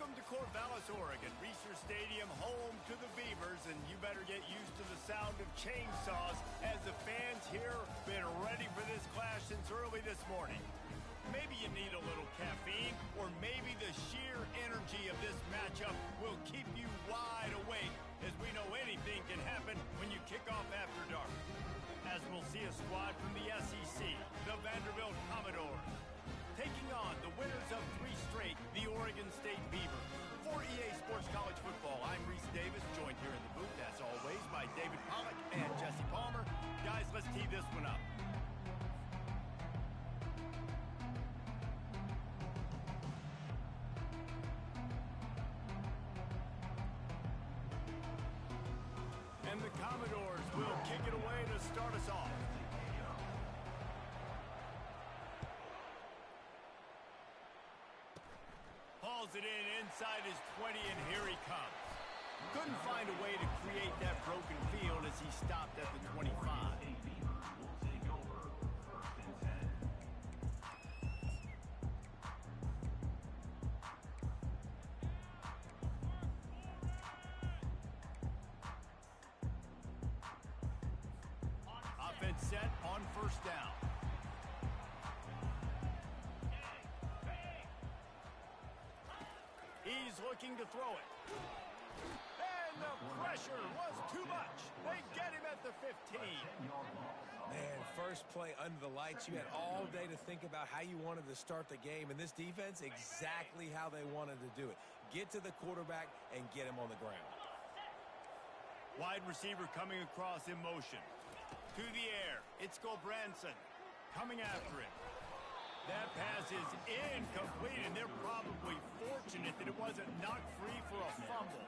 Welcome to Corvallis, Oregon, Reser Stadium, home to the Beavers, and you better get used to the sound of chainsaws as the fans here have been ready for this clash since early this morning. Maybe you need a little caffeine, or maybe the sheer energy of this matchup will keep you wide awake, as we know anything can happen when you kick off after dark. As we'll see a squad from the SEC, the Vanderbilt Commodores, taking on the winners of 3 straight, the Oregon State Beavers. For EA Sports College Football, I'm Reese Davis, joined here in the booth, as always, by David Pollack and Jesse Palmer. Guys, let's tee this one up. And the Commodores will kick it away to start us off. Hauls it in inside his 20, and here he comes. Couldn't find a way to create that broken field as he stopped at the 25. Offense set on first down. He's looking to throw it. And the pressure was too much. They get him at the 15. Man, first play under the lights. You had all day to think about how you wanted to start the game. And this defense, exactly how they wanted to do it. Get to the quarterback and get him on the ground. Wide receiver coming across in motion. To the air. It's Gulbranson coming after him. That pass is incomplete, and they're probably fortunate that it wasn't knocked free for a fumble.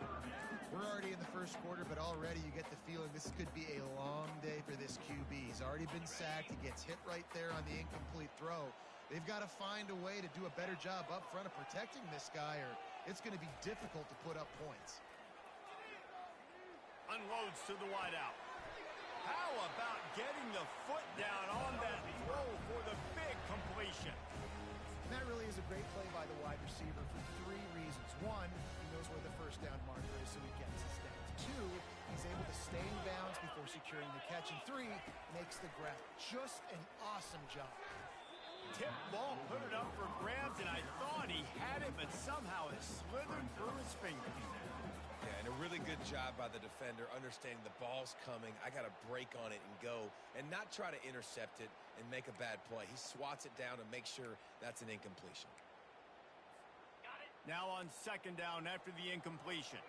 We're already in the first quarter, but already you get the feeling this could be a long day for this QB. He's already been sacked. He gets hit right there on the incomplete throw. They've got to find a way to do a better job up front of protecting this guy, or it's going to be difficult to put up points. Unloads to the wideout. How about getting the foot down on that throw for the big completion? That really is a great play by the wide receiver for 3 reasons. 1, he knows where the first down marker is, so he gets his steps. 2, he's able to stay in bounds before securing the catch. And 3, makes the grab. Just an awesome job. Tip ball, put it up for grabs, and I thought he had it, but somehow it slithered through his fingers. Yeah, and a really good job by the defender, understanding the ball's coming. I got to break on it and go, and not try to intercept it and make a bad play. He swats it down and makes sure that's an incompletion. Got it. Now on second down after the incompletion.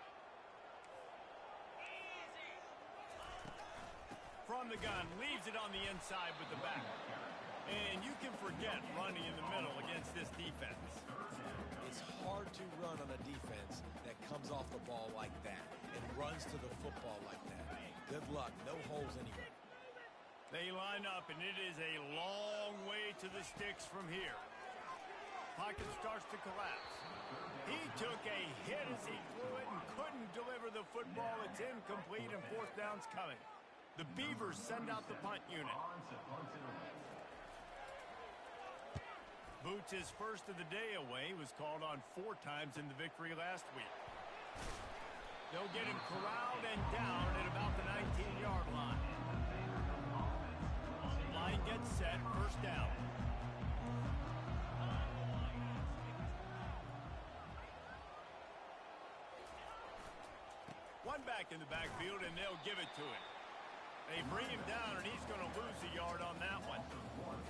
From the gun, leaves it on the inside with the back. And you can forget running in the middle against this defense. It's hard to run on a defense that comes off the ball like that and runs to the football like that. Good luck. No holes anywhere. They line up, and it is a long way to the sticks from here. Pocket starts to collapse. He took a hit as he threw it and couldn't deliver the football. It's incomplete, and fourth down's coming. The Beavers send out the punt unit. Boots his first of the day away, was called on 4 times in the victory last week. They'll get him corralled and down at about the 19-yard line. Line gets set, first down. One back in the backfield, and they'll give it to him. They bring him down, and he's going to lose a yard on that one.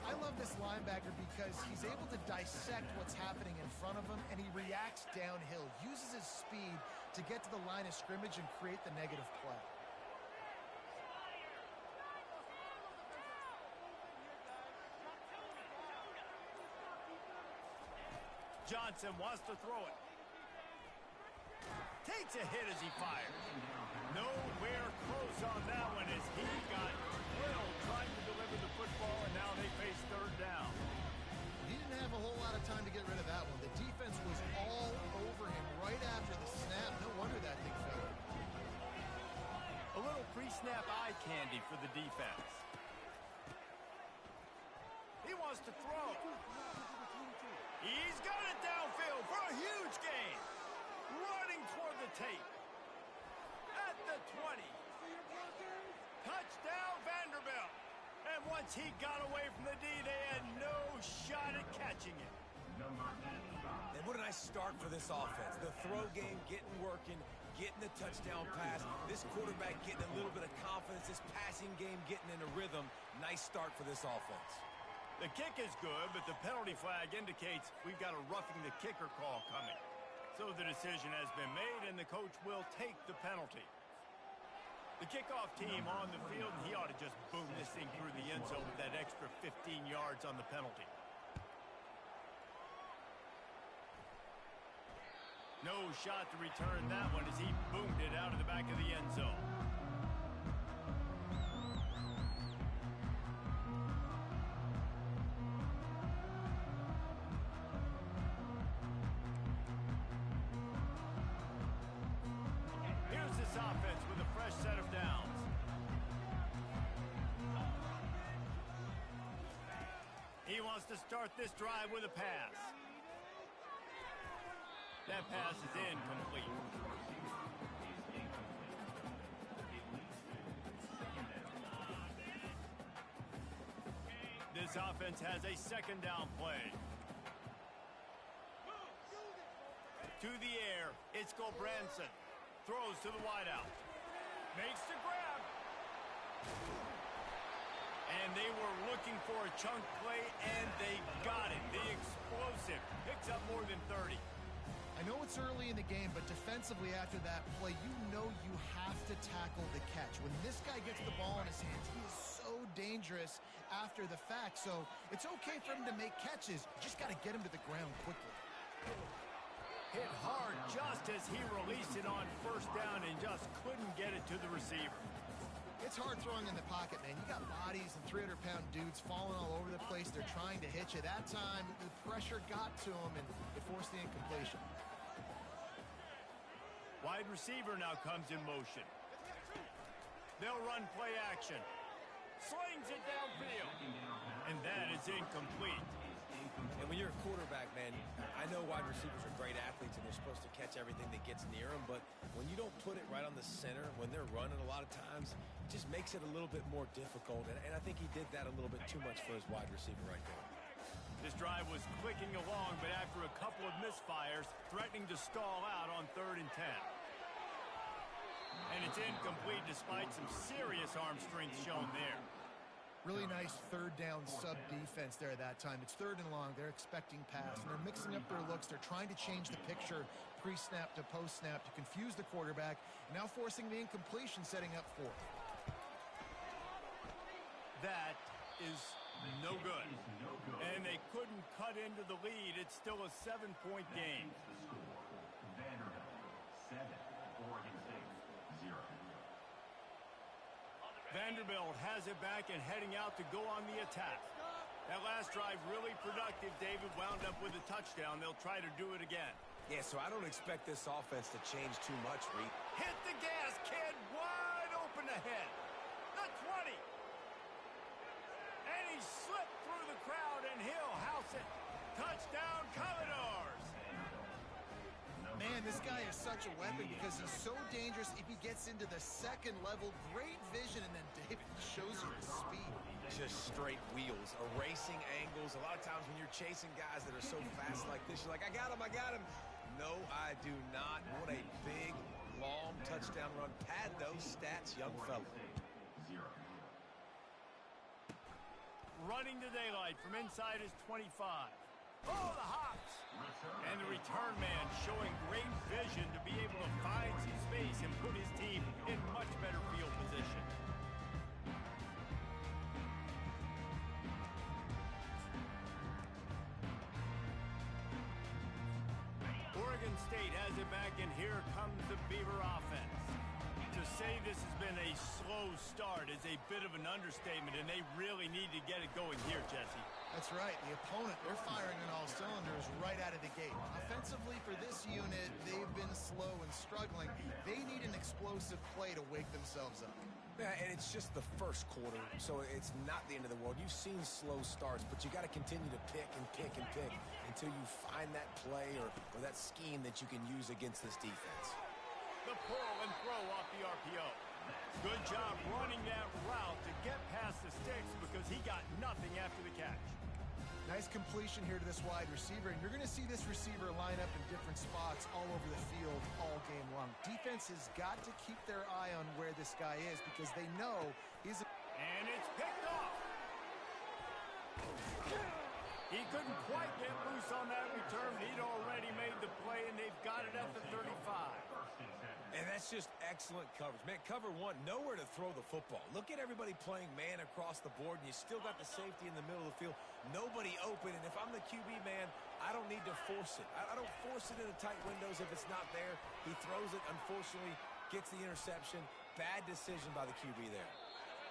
I love this linebacker because he's able to dissect what's happening in front of him, and he reacts downhill, uses his speed to get to the line of scrimmage and create the negative play. Johnson wants to throw it. Takes a hit as he fires. Nowhere close on that one as he got drilled trying to deliver the football, and now they face third down. He didn't have a whole lot of time to get rid of that one. The defense was all over him right after the snap. No wonder that thing failed. A little pre-snap eye candy for the defense. He wants to throw. He's got it downfield for a huge gain. the tape. At the 20. Touchdown, Vanderbilt. And once he got away from the D, they had no shot at catching it. And what a nice start for this offense. The throw game getting working, getting the touchdown pass. This quarterback getting a little bit of confidence. This passing game getting in a rhythm. Nice start for this offense. The kick is good, but the penalty flag indicates we've got a roughing the kicker call coming. So the decision has been made, and the coach will take the penalty. The kickoff team on the field, and he ought to just boom this thing through the end zone with that extra 15 yards on the penalty. No shot to return that one as he boomed it out of the back of the end zone. Here's this offense with a fresh set of downs. He wants to start this drive with a pass. That pass is incomplete. This offense has a second down play. To the air, it's Gulbranson. Throws to the wideout. Makes the grab. And they were looking for a chunk play, and they got it. The explosive picks up more than 30. I know it's early in the game, but defensively after that play, you know you have to tackle the catch. When this guy gets the ball in his hands, he is so dangerous after the fact. So it's okay for him to make catches. You just got to get him to the ground quickly. Hit hard just as he released it on first down and just couldn't get it to the receiver. It's hard throwing in the pocket, man. You got bodies and 300-pound dudes falling all over the place. They're trying to hit you. That time, the pressure got to him, and it forced the incompletion. Wide receiver now comes in motion. They'll run play action. Slings it downfield. And that is incomplete. And when you're a quarterback, man, I know wide receivers are great athletes and they're supposed to catch everything that gets near them, but when you don't put it right on the center, when they're running a lot of times, it just makes it a little bit more difficult. And I think he did that a little bit too much for his wide receiver right there. This drive was clicking along, but after a couple of misfires, threatening to stall out on 3rd and 10. And it's incomplete despite some serious arm strength shown there. Really nice third down sub defense there that time. It's 3rd and long. They're expecting pass, and they're mixing up their looks. They're trying to change the picture pre-snap to post-snap to confuse the quarterback, and now forcing the incompletion, setting up 4th. That is no good. And they couldn't cut into the lead. It's still a 7-point game. Vanderbilt 7, Oregon State 0. Vanderbilt has it back and heading out to go on the attack. That last drive really productive. David wound up with a touchdown. They'll try to do it again. Yeah, so I don't expect this offense to change too much, Reed. Hit the gas, kid. Wide open ahead. The 20. And he slipped through the crowd, and he'll house it. Touchdown, Commodores. Man, this guy is such a weapon because he's so dangerous if he gets into the second level. Great vision, and then David shows you the speed. Just straight wheels, erasing angles. A lot of times when you're chasing guys that are so fast like this, you're like, I got him, I got him. No, I do not. What a big, long touchdown run. Pad those stats, young fella. Running to daylight from inside his 25. Oh, the hops. And the return man showing great vision to be able to find some space and put his team in much better field position. Oregon State has it back, and here comes the Beaver offense. To say this has been a slow start is a bit of an understatement, and they really need to get it going here, Jesse. That's right. The opponent, they're firing on all cylinders right out of the gate. Offensively for this unit, they've been slow and struggling. They need an explosive play to wake themselves up. Yeah, and it's just the first quarter, so it's not the end of the world. You've seen slow starts, but you got to continue to pick and pick and pick until you find that play or that scheme that you can use against this defense. the pull and throw off the RPO. Good job running that route to get past the sticks because he got nothing after the catch. Nice completion here to this wide receiver, and you're going to see this receiver line up in different spots all over the field all game long. Defense has got to keep their eye on where this guy is because they know he's a... And it's picked off. He couldn't quite get loose on that return. He'd already made the play, and they've got it at the 35. And that's just excellent coverage. Man, cover one, nowhere to throw the football. Look at everybody playing man across the board, and you still got the safety in the middle of the field. Nobody open, and if I'm the QB, man, I don't need to force it. I don't force it into tight windows if it's not there. He throws it, unfortunately, gets the interception. Bad decision by the QB there.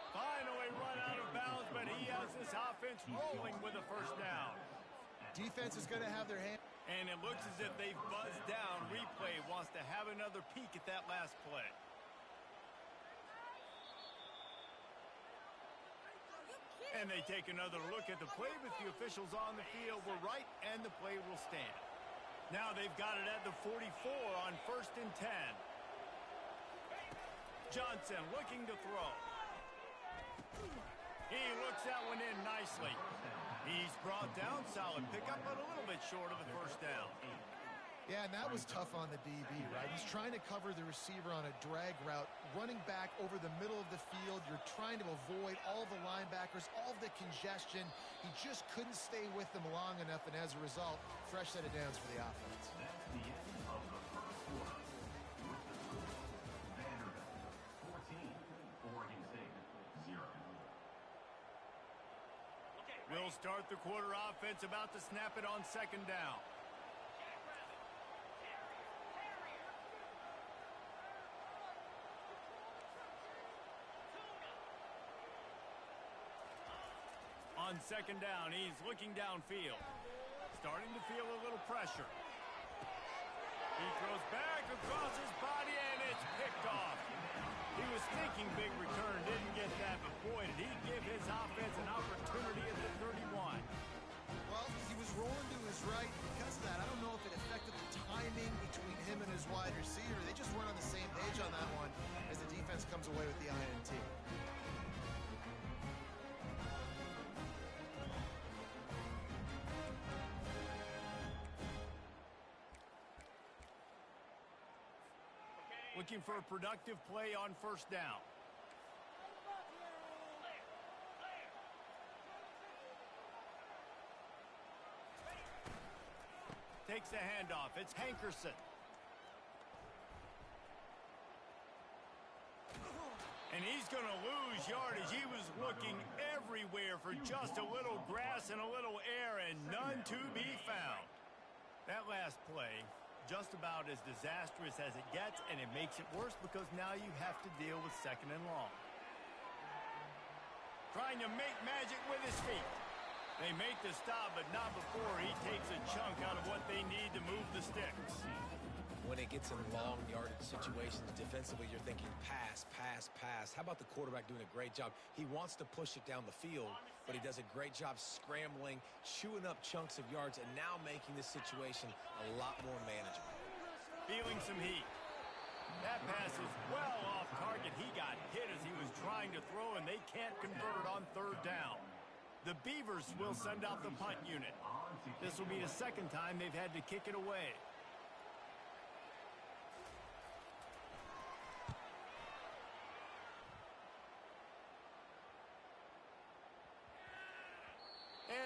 Finally run out of bounds, but he has this offense rolling with a first down. Defense is going to have their hand... And it looks as if they've buzzed down. Replay wants to have another peek at that last play. And they take another look at the play, but the officials on the field were right, and the play will stand. Now they've got it at the 44 on 1st and 10. Johnson looking to throw. He looks that one in nicely. He's brought down, solid pickup, but a little bit short of the first down. Yeah, and that was tough on the DB, right? He's trying to cover the receiver on a drag route, running back over the middle of the field. You're trying to avoid all the linebackers, all the congestion. He just couldn't stay with them long enough, and as a result, fresh set of downs for the offense. That's the end of the first quarter. With the score, Vanderbilt 14, Oregon State 0. We'll start the quarter offense, about to snap it on 2nd down. On 2nd down, he's looking downfield. Starting to feel a little pressure. He throws back across his body, and it's picked off. He was thinking big return, didn't get that, but boy, did he give his offense an opportunity at the 31. Well, he was rolling to his right because of that. I don't know if it affected the timing between him and his wide receiver. They just weren't on the same page on that one as the defense comes away with the INT. Looking for a productive play on 1st down. Takes the handoff. It's Hankerson. And he's going to lose yardage. He was looking everywhere for just a little grass and a little air, and none to be found. That last play, just about as disastrous as it gets, and it makes it worse because now you have to deal with 2nd and long. Trying to make magic with his feet. They make the stop, but not before he takes a chunk out of what they need to move the sticks. When it gets in long yardage situations, defensively, you're thinking pass, pass, pass. How about the quarterback doing a great job? He wants to push it down the field, but he does a great job scrambling, chewing up chunks of yards, and now making this situation a lot more manageable. Feeling some heat. That pass is well off target. He got hit as he was trying to throw, and they can't convert on 3rd down. The Beavers will send out the punt unit. This will be the 2nd time they've had to kick it away.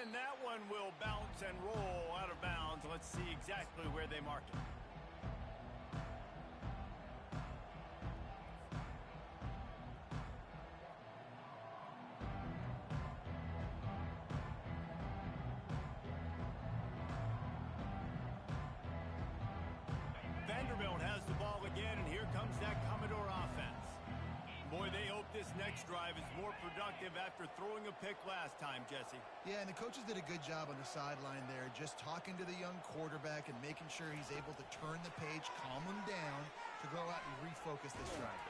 And that one will bounce and roll out of bounds. Let's see exactly where they mark it. Vanderbilt has the ball again, and here comes that Commodore offense. Boy, they hope this next drive is more productive after throwing a pick last time, Jesse. Yeah, and the coaches did a good job on the sideline there, just talking to the young quarterback and making sure he's able to turn the page, calm him down to go out and refocus this drive.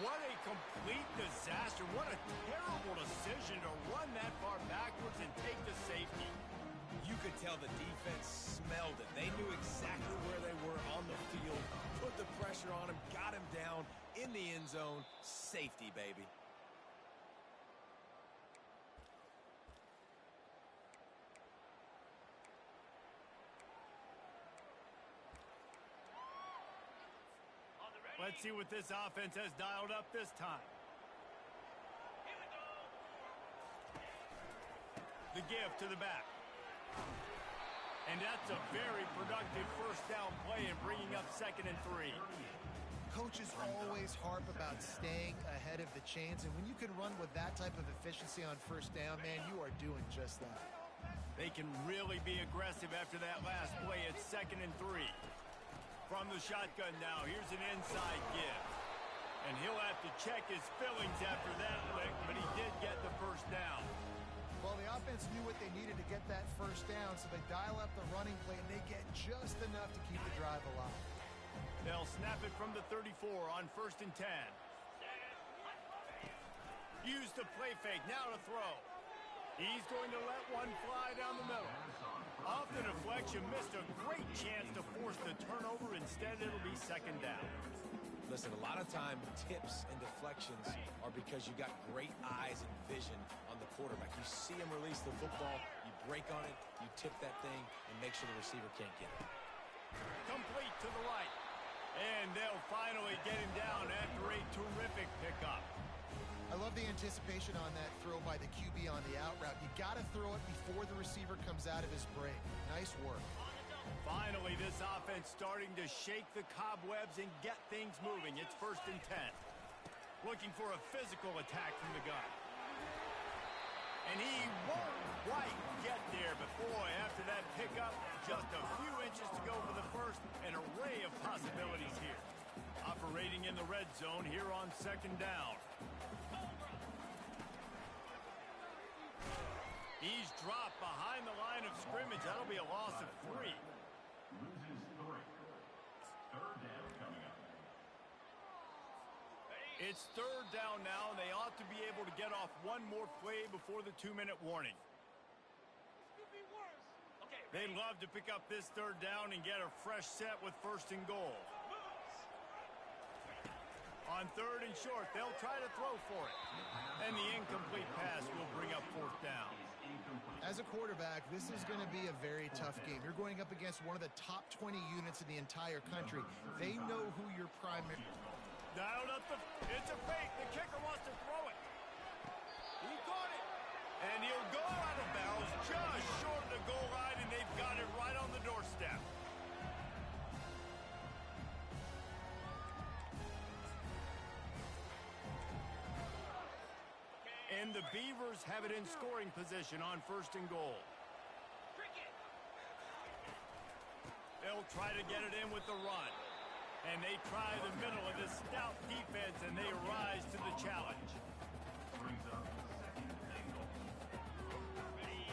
What a complete disaster. What a terrible decision to run that far backwards and take the safety. You could tell the defense smelled it. They knew exactly where they were on the field, put the pressure on him, got him down in the end zone. Safety, baby. Let's see what this offense has dialed up this time. The give to the back. And that's a very productive first down play and bringing up 2nd and 3. Coaches always harp about staying ahead of the chains, and when you can run with that type of efficiency on first down, man, you are doing just that. They can really be aggressive after that last play. It's 2nd and 3. From the shotgun now, here's an inside give. And he'll have to check his fillings after that lick, but he did get the first down. Well, the offense knew what they needed to get that first down, so they dial up the running play, and they get just enough to keep the drive alive. They'll snap it from the 34 on 1st and 10. Use the play fake, now to throw. He's going to let one fly down the middle. Off the deflection, missed a great chance to force the turnover. Instead, it'll be 2nd down. Listen, a lot of time, tips and deflections are because you got great eyes and vision on the quarterback. You see him release the football, you break on it, you tip that thing, and make sure the receiver can't get it. Complete to the right. And they'll finally get him down after a terrific pickup. I love the anticipation on that throw by the QB on the out route. You got to throw it before the receiver comes out of his break. Nice work. Finally, this offense starting to shake the cobwebs and get things moving. It's 1st and 10. Looking for a physical attack from the gun. And he won't quite get there, but boy, after that pickup, just a few inches to go for the first. An array of possibilities here. Operating in the red zone here on 2nd down. He's dropped behind the line of scrimmage. That'll be a loss of 3. Loses 3. 3rd down coming up. It's 3rd down now, and they ought to be able to get off one more play before the 2-minute warning. They'd love to pick up this 3rd down and get a fresh set with 1st and goal. On 3rd and short, they'll try to throw for it. And the incomplete pass will bring up 4th down. As a quarterback, this is going to be a very tough game. You're going up against one of the top 20 units in the entire country. They know who your primary... Dialed up it's a fake. The kicker wants to throw it. He caught it. And he'll go out of bounds just short of the goal line, and they've got it right on the doorstep. And the Beavers have it in scoring position on 1st and goal. They'll try to get it in with the run. And they try the middle of this stout defense, and they rise to the challenge. Brings up 2nd and goal.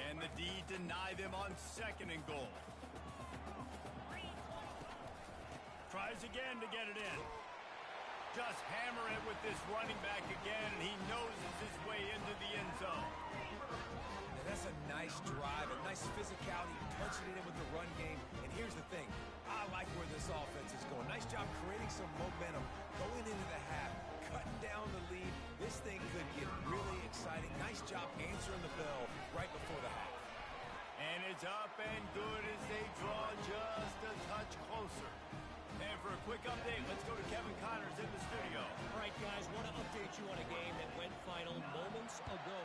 And the D deny them on 2nd and goal. Tries again to get it in. Just hammer it with this running back again, and he noses his way into the end zone. And that's a nice drive, a nice physicality, punching it in with the run game. And here's the thing, I like where this offense is going. Nice job creating some momentum, going into the half, cutting down the lead. This thing could get really exciting. Nice job answering the bell right before the half. And it's up and good as they draw just a touch closer. And for a quick update, let's go to Kevin Connors in the studio. All right, guys, want to update you on a game that went final moments ago.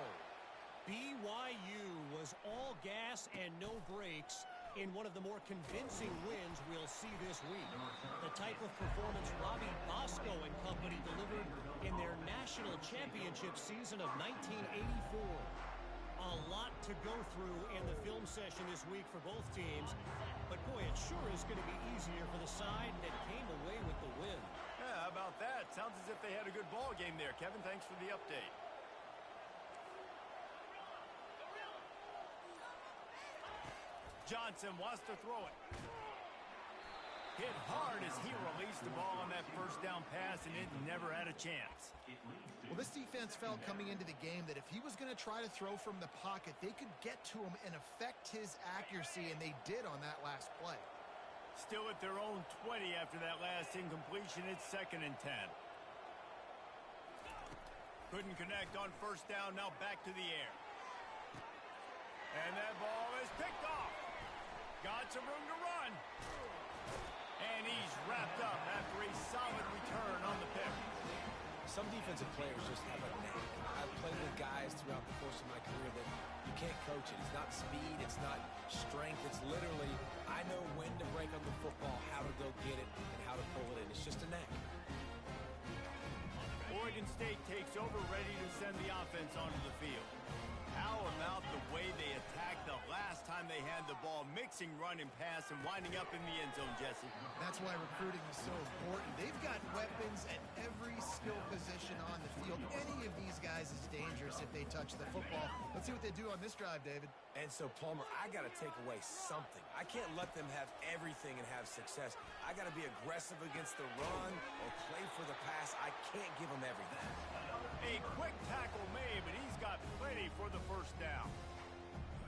BYU was all gas and no brakes in one of the more convincing wins we'll see this week. The type of performance Robbie Bosco and company delivered in their national championship season of 1984. A lot to go through in the film session this week for both teams, but boy, it sure is going to be easier for the side that came away with the win. Yeah, how about that? Sounds as if they had a good ball game there. Kevin, thanks for the update. Johnson wants to throw it. Hit hard as he released the ball on that first down pass, and it never had a chance. Well, this defense felt coming into the game that if he was going to try to throw from the pocket, they could get to him and affect his accuracy, and they did on that last play. Still at their own 20 after that last incompletion. It's 2nd and 10. Couldn't connect on first down. Now back to the air. And that ball is picked off. Got some room to run. And he's wrapped up after a solid return on the pick. Some defensive players just have a knack. I've played with guys throughout the course of my career that you can't coach it. It's not speed, it's not strength. It's literally, I know when to break on the football, how to go get it, and how to pull it in. It's just a knack. Oregon State takes over, ready to send the offense onto the field. How about the way they attacked the last time they had the ball, mixing run and pass and winding up in the end zone, Jesse? That's why recruiting is so important. They've got weapons at every skill position on the field. Any of these guys is dangerous if they touch the football. Let's see what they do on this drive, David. And so, Palmer, I got to take away something. I can't let them have everything and have success. I got to be aggressive against the run or play for the pass. I can't give them everything. A quick tackle made, but he's got plenty for the first down.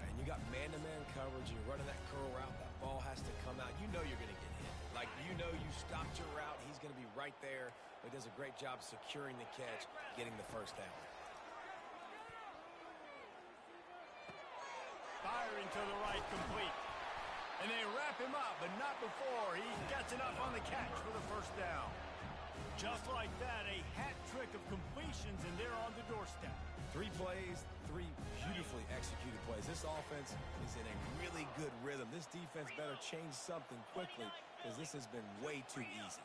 And you got man-to-man coverage. You're running that curl route. That ball has to come out. You know you're going to get hit. Like, you know you stopped your route. He's going to be right there. He does a great job securing the catch, getting the first down. Firing to the right, complete. And they wrap him up, but not before he gets enough on the catch for the first down. Just like that, a hat trick of completions, and they're on the doorstep. 3 plays, 3 beautifully executed plays. This offense is in a really good rhythm. This defense better change something quickly because this has been way too easy.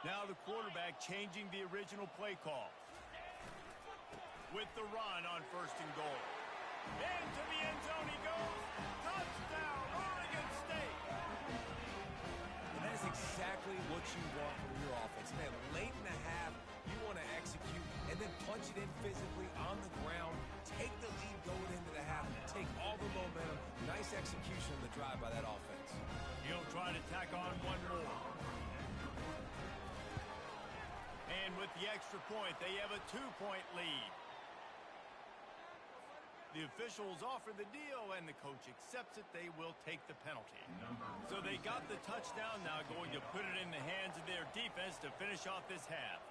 Now the quarterback changing the original play call. With the run on 1st and goal. Into the end zone he goes. Touchdown, Oregon State. And that is exactly what you want from your offense. Man, late in the half, you want to execute and then punch it in physically on the ground. Take the lead going into the half. Take all the momentum. Nice execution of the drive by that offense. He'll try to tack on one more. And with the extra point, they have a 2-point lead. The officials offer the deal, and the coach accepts it. They will take the penalty. So they got the touchdown, now going to put it in the hands of their defense to finish off this half.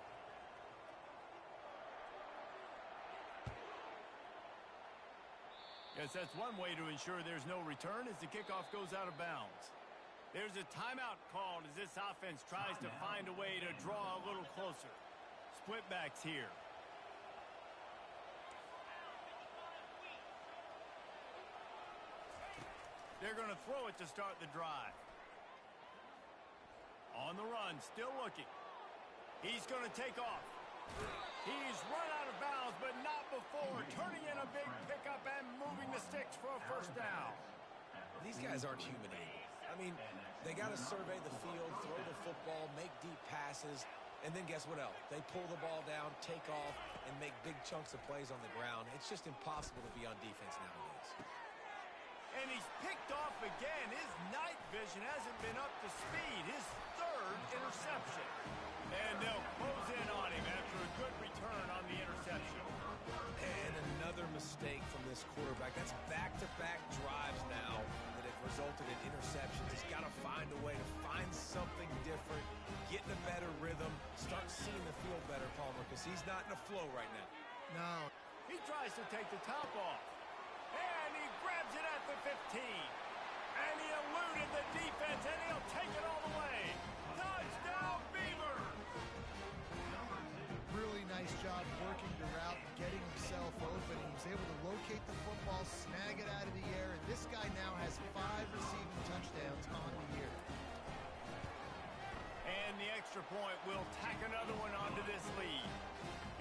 Yes, that's one way to ensure there's no return as the kickoff goes out of bounds. There's a timeout called as this offense tries to find a way to draw a little closer. Split backs here. They're going to throw it to start the drive. On the run, still looking. He's going to take off. He's run out of bounds, but not before turning in a big pickup and moving the sticks for a first down. These guys aren't human anymore. I mean, they got to survey the field, throw the football, make deep passes, and then guess what else? They pull the ball down, take off, and make big chunks of plays on the ground. It's just impossible to be on defense nowadays. And he's picked off again. His night vision hasn't been up to speed. His 3rd interception. And they'll close in on him after a good return on the interception. And another mistake from this quarterback. That's back-to-back drives now that have resulted in interceptions. He's got to find a way to find something different, get in a better rhythm, start seeing the field better, Palmer, because he's not in a flow right now. No. He tries to take the top off. And he grabs it at the 15. And he eluded the defense, and he'll take it all the way. Touchdown, Beaver! Really nice job working the route and getting himself open. He was able to locate the football, snag it out of the air, and this guy now has 5 receiving touchdowns on the year. And the extra point will tack another one onto this lead.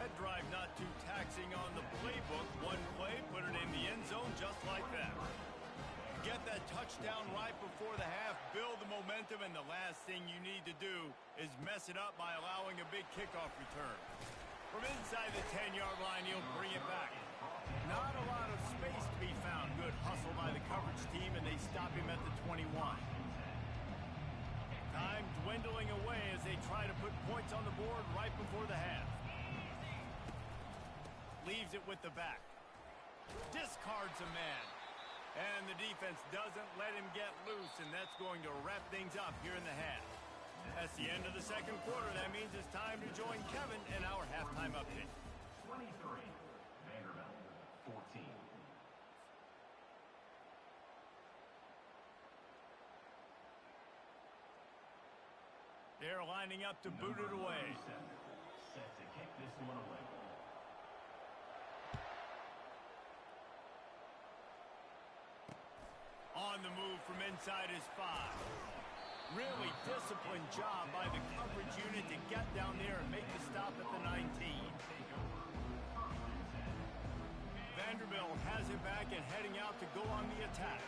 That drive not too taxing on the playbook. One play, put it in the end zone just like that. Get that touchdown right before the half, build the momentum, and the last thing you need to do is mess it up by allowing a big kickoff return. From inside the 10-yard line, he'll bring it back. Not a lot of space to be found. Good hustle by the coverage team, and they stop him at the 21. Time dwindling away as they try to put points on the board right before the half. Leaves it with the back. Discards a man. And the defense doesn't let him get loose, and that's going to wrap things up here in the half. That's the end of the second quarter. That means it's time to join Kevin in our halftime update. 23, Vanderbilt, 14. They're lining up to boot it away. Set to kick this one away. On the move from inside his 5. Really disciplined job by the coverage unit to get down there and make the stop at the 19. Vanderbilt has it back and heading out to go on the attack.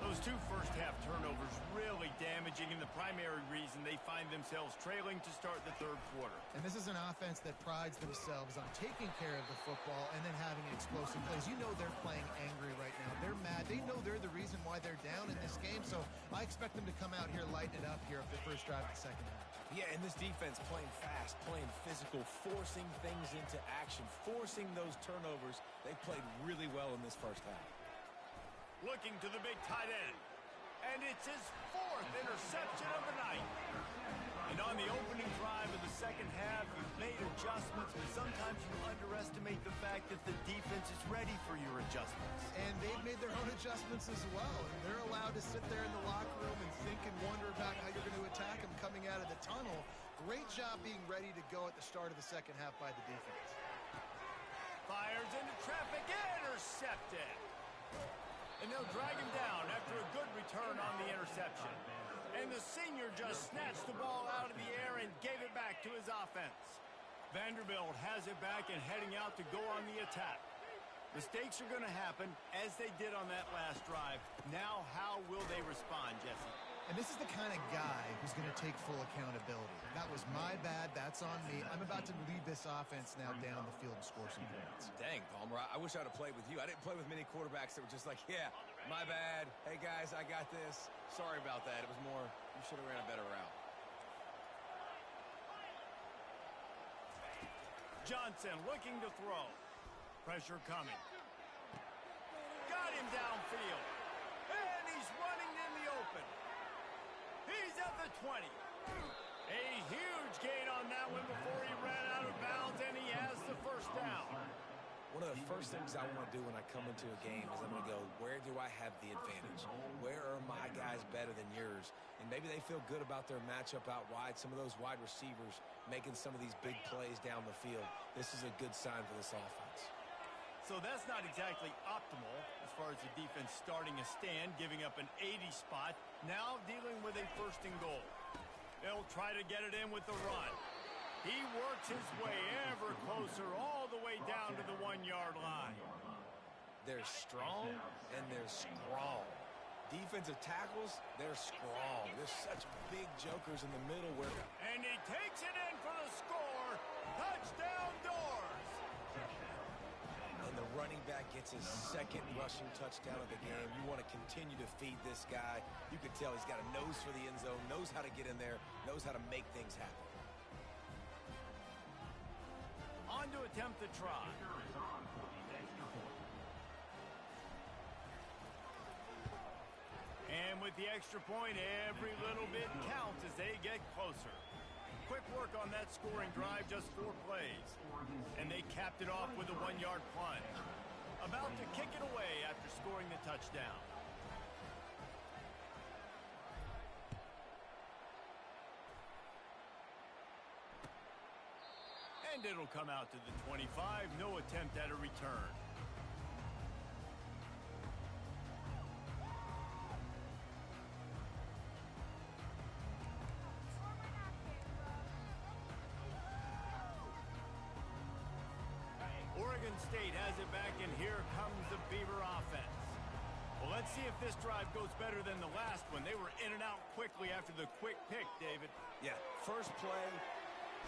Those two first-half turnovers really damaging, and the primary reason they find themselves trailing to start the third quarter. And this is an offense that prides themselves on taking care of the football and then having explosive plays. You know they're playing angry right now. They're mad. They know they're the reason why they're down in this game, so I expect them to come out here, lighten it up here for the first drive of the second half. Yeah, and this defense playing fast, playing physical, forcing things into action, forcing those turnovers. They played really well in this first half. Looking to the big tight end. And it's his 4th interception of the night. And on the opening drive of the second half, you've made adjustments, but sometimes you underestimate the fact that the defense is ready for your adjustments. And they've made their own adjustments as well. And they're allowed to sit there in the locker room and think and wonder about how you're going to attack them coming out of the tunnel. Great job being ready to go at the start of the second half by the defense. Fires into traffic, intercepted. And they'll drag him down after a good return on the interception. And the senior just snatched the ball out of the air and gave it back to his offense. Vanderbilt has it back and heading out to go on the attack. Mistakes are going to happen, as they did on that last drive. Now, how will they respond, Jesse? And this is the kind of guy who's going to take full accountability. That was my bad. That's on me. I'm about to lead this offense now down the field and score some points. Dang, Palmer, I wish I'd have played with you. I didn't play with many quarterbacks that were just like, yeah, my bad. Hey, guys, I got this. Sorry about that. It was more, you should have ran a better route. Johnson looking to throw. Pressure coming. Got him downfield. And he's running in the open. He's at the 20. A huge gain on that one before he ran out of bounds, and he has the first down. One of the first things I want to do when I come into a game is I'm going to go, where do I have the advantage? Where are my guys better than yours? And maybe they feel good about their matchup out wide. Some of those wide receivers making some of these big plays down the field. This is a good sign for this offense. So that's not exactly optimal as far as the defense starting a stand, giving up an 80 spot, now dealing with a first and goal. They'll try to get it in with the run. He works his way ever closer all the way down to the 1-yard line. They're strong and they're strong. Defensive tackles, they're strong. They're such big jokers in the middle where... And he takes it in for the score. Touchdown, Doors. And the running back gets his second rushing touchdown of the game. You want to continue to feed this guy. You can tell he's got a nose for the end zone, knows how to get in there, knows how to make things happen. On to attempt the try. And with the extra point, every little bit counts as they get closer. Quick work on that scoring drive, just 4 plays. And they capped it off with a 1-yard plunge. About to kick it away after scoring the touchdown. And it'll come out to the 25. No attempt at a return. Oregon State has it back, and here comes the Beaver offense. Well, let's see if this drive goes better than the last one. They were in and out quickly after the quick pick, David. Yeah, first play.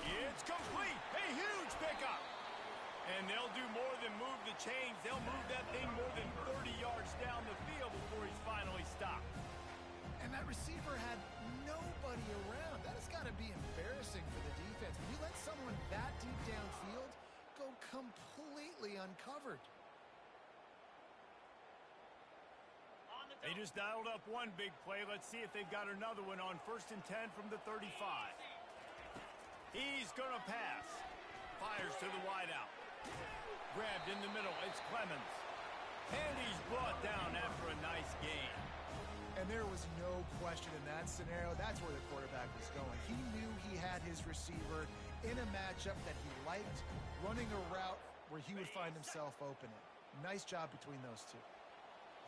It's complete. A huge pickup. And they'll do more than move the chains. They'll move that thing more than 30 yards down the field before he's finally stopped. And that receiver had nobody around. That has got to be embarrassing for the defense. When you let someone that deep downfield go completely uncovered. They just dialed up one big play. Let's see if they've got another one on 1st and 10 from the 35. He's going to pass. Fires to the wideout. Grabbed in the middle. It's Clemens. And he's brought down after a nice gain. And there was no question in that scenario. That's where the quarterback was going. He knew he had his receiver in a matchup that he liked, running a route where he would find himself open. Nice job between those two.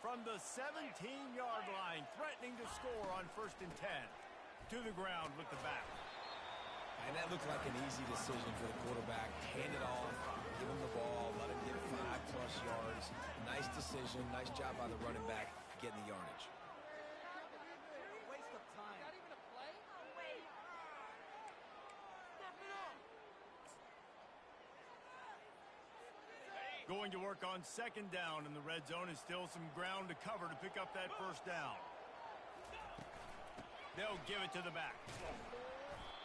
From the 17-yard line, threatening to score on 1st and 10. To the ground with the back. And that looked like an easy decision for the quarterback. Hand it off, give him the ball, let him get 5+ yards. Nice decision, nice job by the running back getting the yardage. Waste of time. Not even a play? Oh, wait. Going to work on 2nd down, and the red zone is still some ground to cover to pick up that 1st down. They'll give it to the back.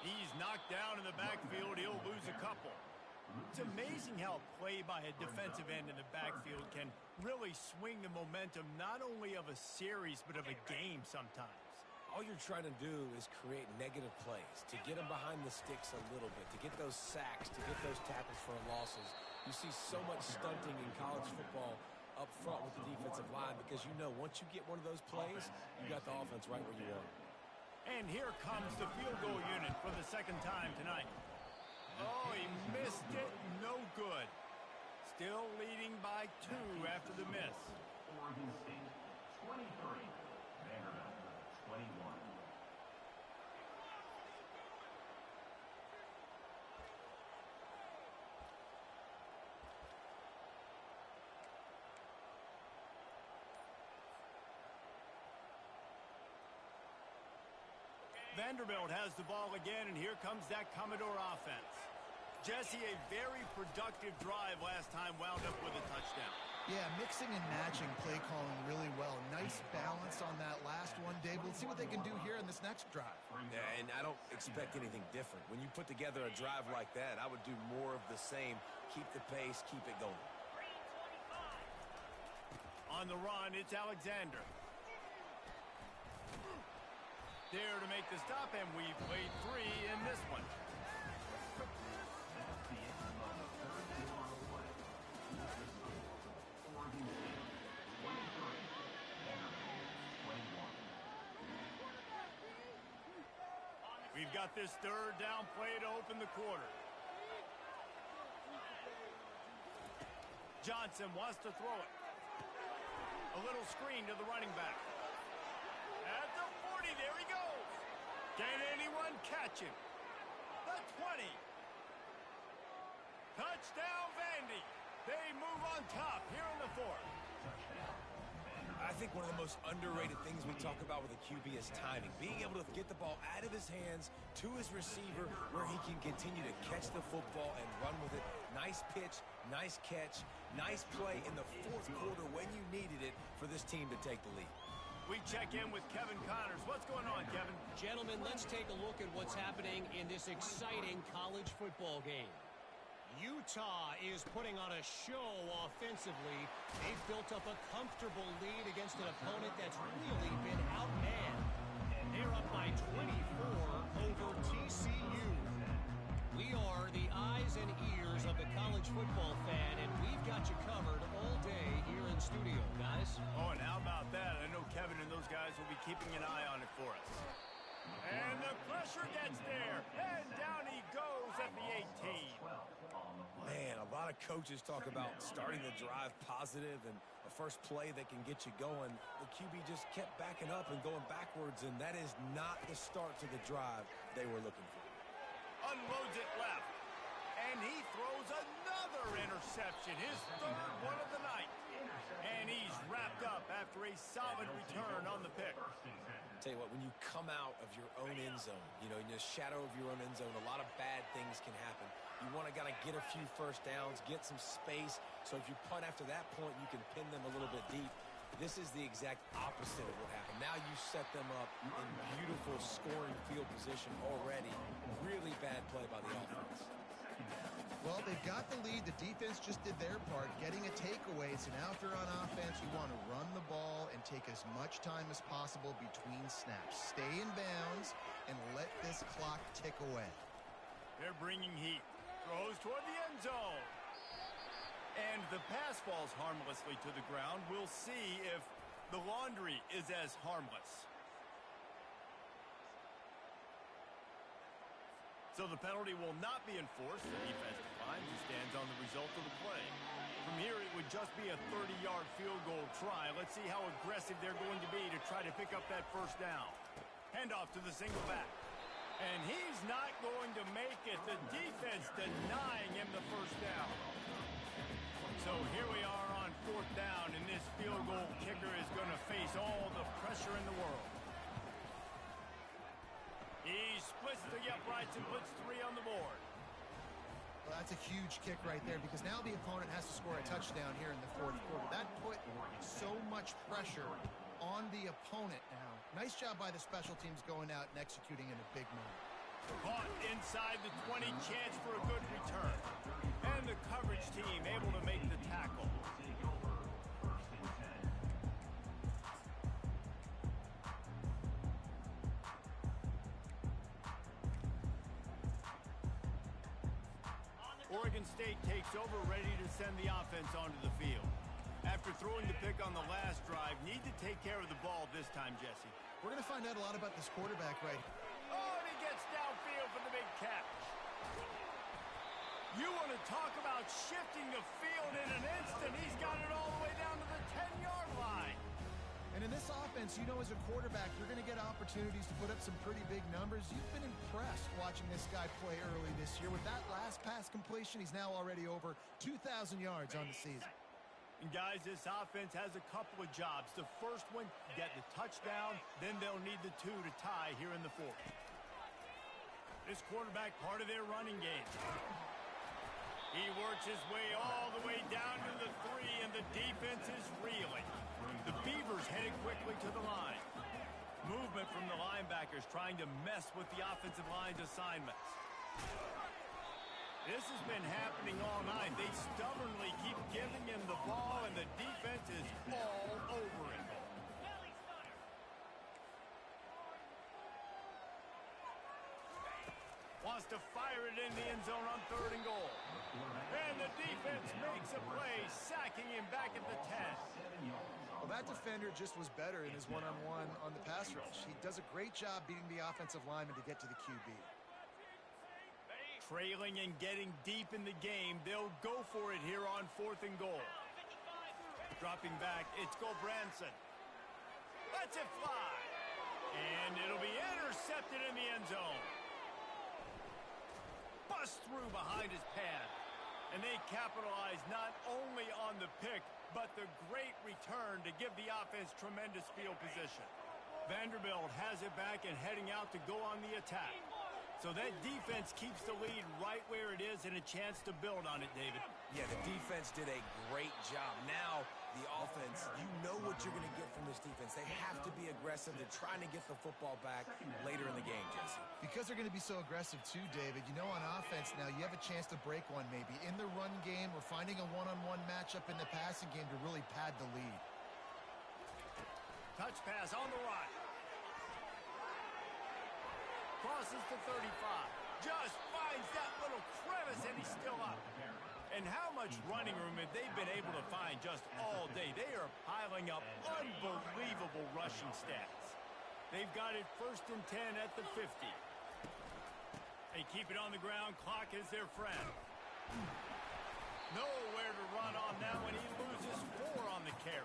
He's knocked down in the backfield. He'll lose a couple. It's amazing how play by a defensive end in the backfield can really swing the momentum not only of a series but of a game sometimes. All you're trying to do is create negative plays, to get them behind the sticks a little bit, to get those sacks, to get those tackles for losses. You see so much stunting in college football up front with the defensive line because you know once you get one of those plays, you got the offense right where you want it. And here comes the field goal unit for the 2nd time tonight. Oh, he missed it. No good. Still leading by 2 after the miss. Oregon State, 23. Vanderbilt, 21. Vanderbilt has the ball again, and here comes that Commodore offense. Jesse, a very productive drive last time, wound up with a touchdown. Yeah, mixing and matching play calling really well. Nice balance on that last one, Dave. We'll see what they can do here in this next drive. Yeah, and I don't expect anything different. When you put together a drive like that, I would do more of the same. Keep the pace, keep it going. On the run, it's Alexander. There to make the stop, and we've played 3 in this one. That's the end of the 3rd quarter of play. Oregon State, 23. Vanderbilt, 21. We've got this 3rd down play to open the quarter. Johnson wants to throw it. A little screen to the running back. At the 40, there he goes. Can anyone catch him? The 20. Touchdown, Vandy. They move on top here in the 4th. I think one of the most underrated things we talk about with a QB is timing. Being able to get the ball out of his hands to his receiver where he can continue to catch the football and run with it. Nice pitch, nice catch, nice play in the 4th quarter when you needed it for this team to take the lead. We check in with Kevin Connors. What's going on, Kevin? Gentlemen, let's take a look at what's happening in this exciting college football game. Utah is putting on a show offensively. They've built up a comfortable lead against an opponent that's really been outmanned. They're up by 24 over TCU. We are the eyes and ears of the college football fan, and we've got you covered all day here in studio, guys. Oh, and how about that? I know Kevin and those guys will be keeping an eye on it for us. And the pressure gets there, and down he goes at the 18. Man, a lot of coaches talk about starting the drive positive and a first play that can get you going. The QB just kept backing up and going backwards, and that is not the start to the drive they were looking for. Unloads it left, and he throws another interception, his 3rd one of the night. And he's wrapped up after a solid return on the pick. Tell you what, when you come out of your own end zone, in the shadow of your own end zone, a lot of bad things can happen. You want to get a few first downs, get some space, so if you punt after that point, you can pin them a little bit deep. This is the exact opposite of what happened. Now you set them up in beautiful scoring field position already. Really bad play by the offense. Well, they've got the lead. The defense just did their part, getting a takeaway. So now if they're on offense, you want to run the ball and take as much time as possible between snaps. Stay in bounds and let this clock tick away. They're bringing heat. Throws toward the end zone. And the pass falls harmlessly to the ground. We'll see if the laundry is as harmless. So the penalty will not be enforced. The defense declines and stands on the result of the play. From here, it would just be a 30-yard field goal try. Let's see how aggressive they're going to be to try to pick up that first down. Handoff to the single back. And he's not going to make it. The defense denying him the first down. So here we are on fourth down, and this field goal kicker is going to face all the pressure in the world. He splits the uprights and puts 3 on the board. Well, that's a huge kick right there because now the opponent has to score a touchdown here in the fourth quarter. That put so much pressure on the opponent now. Nice job by the special teams going out and executing in a big moment. Caught inside the 20, chance for a good return. And the coverage team able to make the tackle. Oregon State takes over, ready to send the offense onto the field. After throwing the pick on the last drive, need to take care of the ball this time, Jesse. We're going to find out a lot about this quarterback right here. Oh, and he gets downfield for the big catch. You want to talk about shifting the field in an instant. He's got it all the way down to the 10-yard line. And in this offense, you know, as a quarterback, you're going to get opportunities to put up some pretty big numbers. You've been impressed watching this guy play early this year. With that last pass completion, he's now already over 2,000 yards on the season. And guys, this offense has a couple of jobs. The first one, get the touchdown. Then they'll need the 2 to tie here in the fourth. This quarterback, part of their running game. He works his way all the way down to the 3, and the defense is reeling. The Beavers headed quickly to the line. Movement from the linebackers trying to mess with the offensive line's assignments. This has been happening all night. They stubbornly keep giving him the ball, and the defense is all over it. Wants to fire it in the end zone on 3rd and goal. And the defense makes a play, sacking him back at the 10. Well, that defender just was better in his one-on-one on the pass rush. He does a great job beating the offensive lineman to get to the QB. Trailing and getting deep in the game, they'll go for it here on 4th and goal. Dropping back, it's Gulbranson. Lets it fly. And it'll be intercepted in the end zone. Bust through behind his pad. And they capitalize not only on the pick, but the great return to give the offense tremendous field position. Vanderbilt has it back and heading out to go on the attack. So that defense keeps the lead right where it is and a chance to build on it, David. Yeah, the defense did a great job. Now, the offense, you know what you're going to get from this defense. They have to be aggressive. They're trying to get the football back later in the game, Jesse. Because they're going to be so aggressive too, David. You know, on offense now, you have a chance to break one maybe. In the run game or finding a one-on-one matchup in the passing game to really pad the lead. Touch pass on the right. Crosses to 35. Just finds that little crevice, and he's still up. And how much running room have they been able to find just all day? They are piling up unbelievable rushing stats. They've got it 1st and 10 at the 50. They keep it on the ground. Clock is their friend. Nowhere to run on now, and he loses 4 on the carry.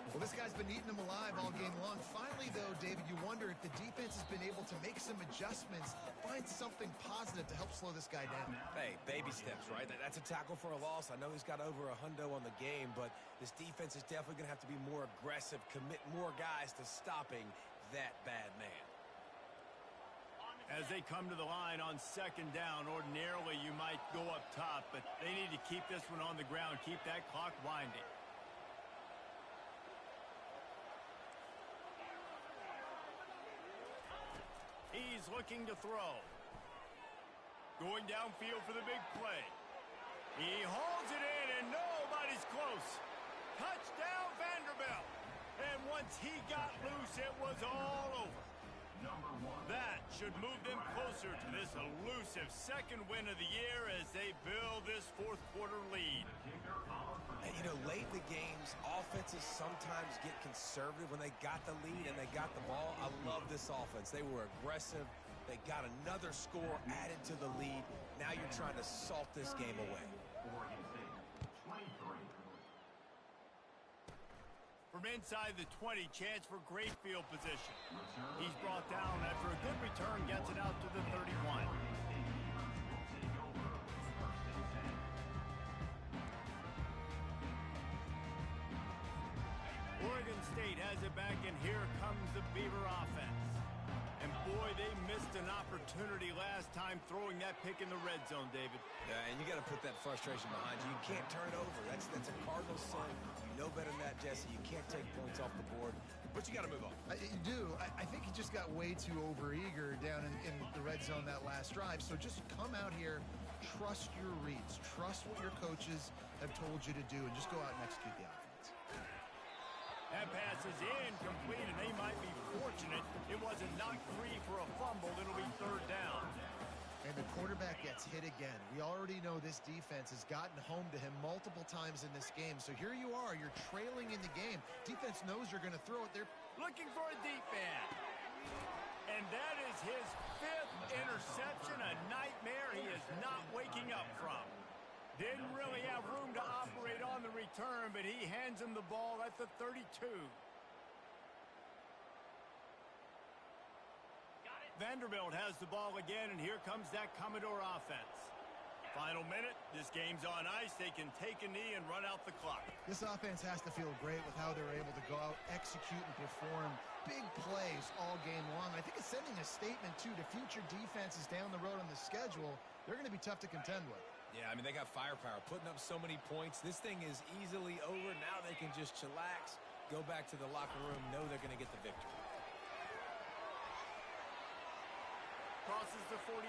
Well, this guy's been eating them alive all game long. Finally, though, David, you wonder if the defense has been able to make some adjustments, find something positive to help slow this guy down. Hey, baby steps, right? That's a tackle for a loss. I know he's got over $100 on the game, but this defense is definitely going to have to be more aggressive, commit more guys to stopping that bad man. As they come to the line on 2nd down, ordinarily you might go up top, but they need to keep this one on the ground, keep that clock winding. He's looking to throw. Going downfield for the big play. He holds it in, and nobody's close. Touchdown, Vanderbilt. And once he got loose, it was all over. That should move them closer to this elusive second win of the year as they build this fourth quarter lead. And, you know, late in the games, offenses sometimes get conservative when they got the lead and they got the ball. I love this offense. They were aggressive. They got another score added to the lead. Now you're trying to salt this game away. From inside the 20, chance for great field position. He's brought down after a good return, gets it out to the 31. Oregon State has it back, and here comes the Beaver offense. And boy, they missed an opportunity last time throwing that pick in the red zone, David. Yeah, and you got to put that frustration behind you. You can't turn it over. That's a cardinal sin. You know better than that, Jesse. You can't take points off the board, but you got to move on. You do. I think he just got way too overeager down in the red zone that last drive. So just come out here, trust your reads, trust what your coaches have told you to do, and just go out and execute the offense. That pass is incomplete, and they might be fortunate it wasn't knocked free for a fumble. It'll be third down. And the quarterback gets hit again. We already know this defense has gotten home to him multiple times in this game. So here you are. You're trailing in the game. Defense knows you're going to throw it. They're looking for a deep man. And that is his fifth interception, a nightmare he is not waking up from. Didn't really have room to operate on the return, but he hands him the ball at the 32. Vanderbilt has the ball again, and here comes that Commodore offense. Final minute, this game's on ice. They can take a knee and run out the clock. This offense has to feel great with how they're able to go out, execute, and perform big plays all game long. I think it's sending a statement, too, to future defenses down the road on the schedule. They're going to be tough to contend with. Yeah, I mean, they got firepower, putting up so many points. This thing is easily over. Now they can just chillax, go back to the locker room, know they're going to get the victory. Crosses the 45.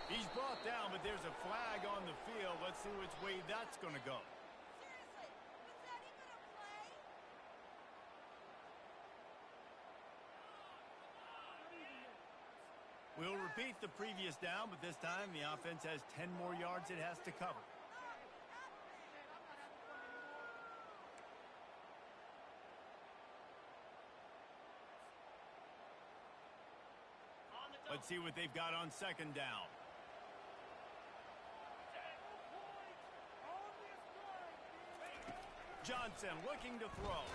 He's brought down, but there's a flag on the field. Let's see which way that's going to go. Seriously, was that even a play? We'll repeat the previous down, but this time the offense has 10 more yards it has to cover. Let's see what they've got on second down. Johnson looking to throw.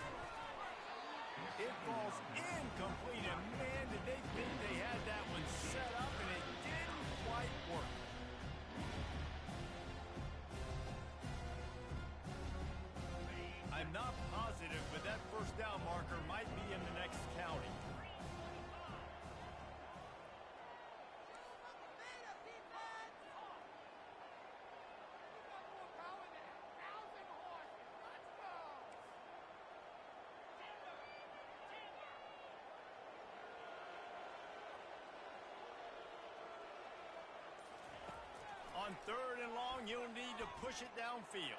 It falls incomplete, and man, did they think they had that one set up, and it didn't quite work. I'm not positive, but that first down marker might be in the next county. On third and long, you'll need to push it downfield.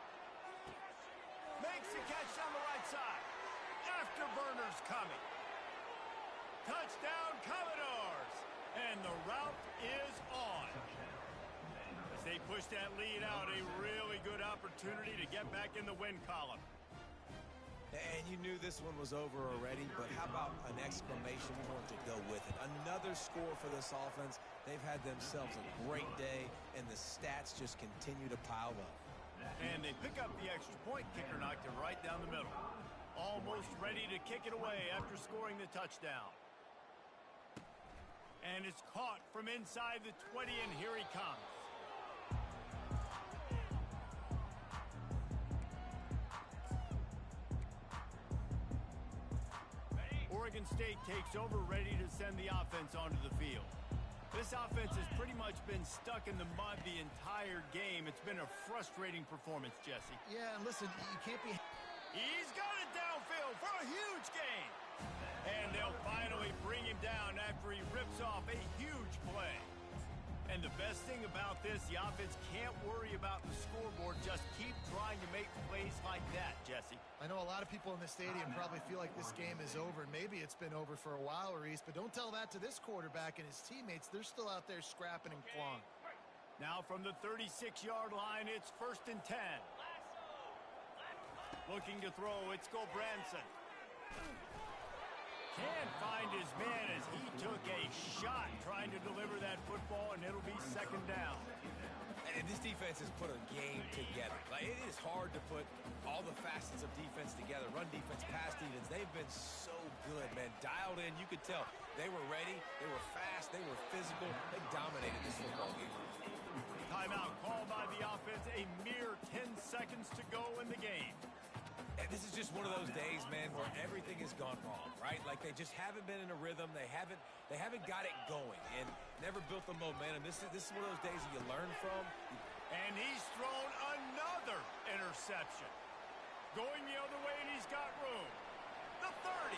Makes the catch on the right side. Afterburner's coming. Touchdown, Commodores! And the route is on. As they push that lead out, a really good opportunity to get back in the win column. And you knew this one was over already, but how about an exclamation point to go with it? Another score for this offense. They've had themselves a great day, and the stats just continue to pile up. And they pick up the extra point. Kicker knocked it right down the middle. Almost ready to kick it away after scoring the touchdown. And it's caught from inside the 20, and here he comes. Oregon State takes over, ready to send the offense onto the field. This offense has pretty much been stuck in the mud the entire game. It's been a frustrating performance, Jesse. Yeah, and listen, you can't be... He's got it downfield for a huge gain. And they'll finally bring him down after he rips off a huge play. And And the best thing about this, the offense can't worry about the scoreboard. Just keep trying to make plays like that, Jesse. I know a lot of people in the stadium probably feel like this game is over, and maybe it's been over for a while, Reese, but don't tell that to this quarterback and his teammates. They're still out there scrapping and clawing. Now from the 36-yard line, it's 1st and 10. Looking to throw, it's Gulbranson. Can't find his man as he took a shot trying to deliver that football, and it'll be 2nd down. And this defense has put a game together. Like, it is hard to put all the facets of defense together. Run defense, pass defense. They've been so good, man. Dialed in. You could tell they were ready. They were fast. They were physical. They dominated this football game. Timeout called by the offense. A mere 10 seconds to go in the game. And this is just one of those days, man, where everything has gone wrong, right? Like they just haven't been in a rhythm. They haven't got it going and never built the momentum. This is one of those days that you learn from. And he's thrown another interception. Going the other way, and he's got room. The 30.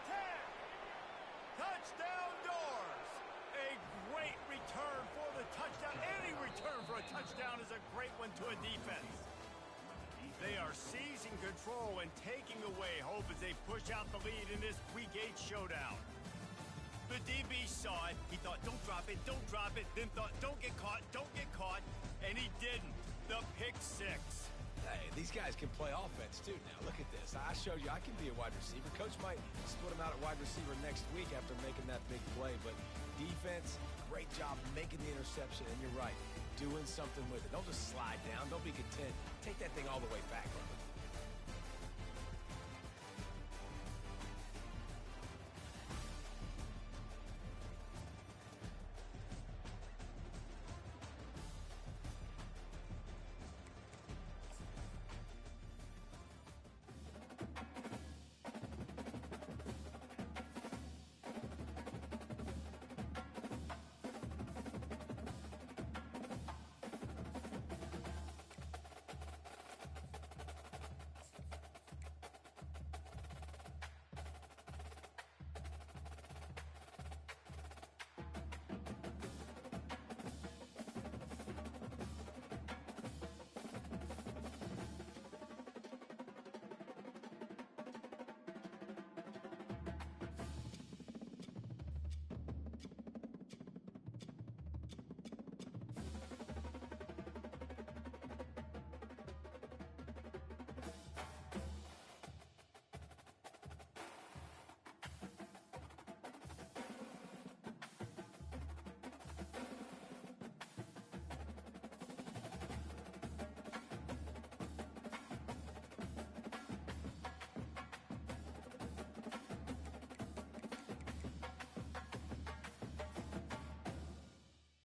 10. Touchdown Doors. A great return for the touchdown. Any return for a touchdown is a great one to a defense. They are seizing control and taking away hope as they push out the lead in this Week 8 showdown. The DB saw it. He thought, don't drop it, don't drop it. Then thought, don't get caught, and he didn't. The pick 6. Hey, these guys can play offense, too, now. Look at this. I showed you I can be a wide receiver. Coach might split him out at wide receiver next week after making that big play. But defense, great job making the interception. And you're right, doing something with it. Don't just slide down. Don't be content. Take that thing all the way back.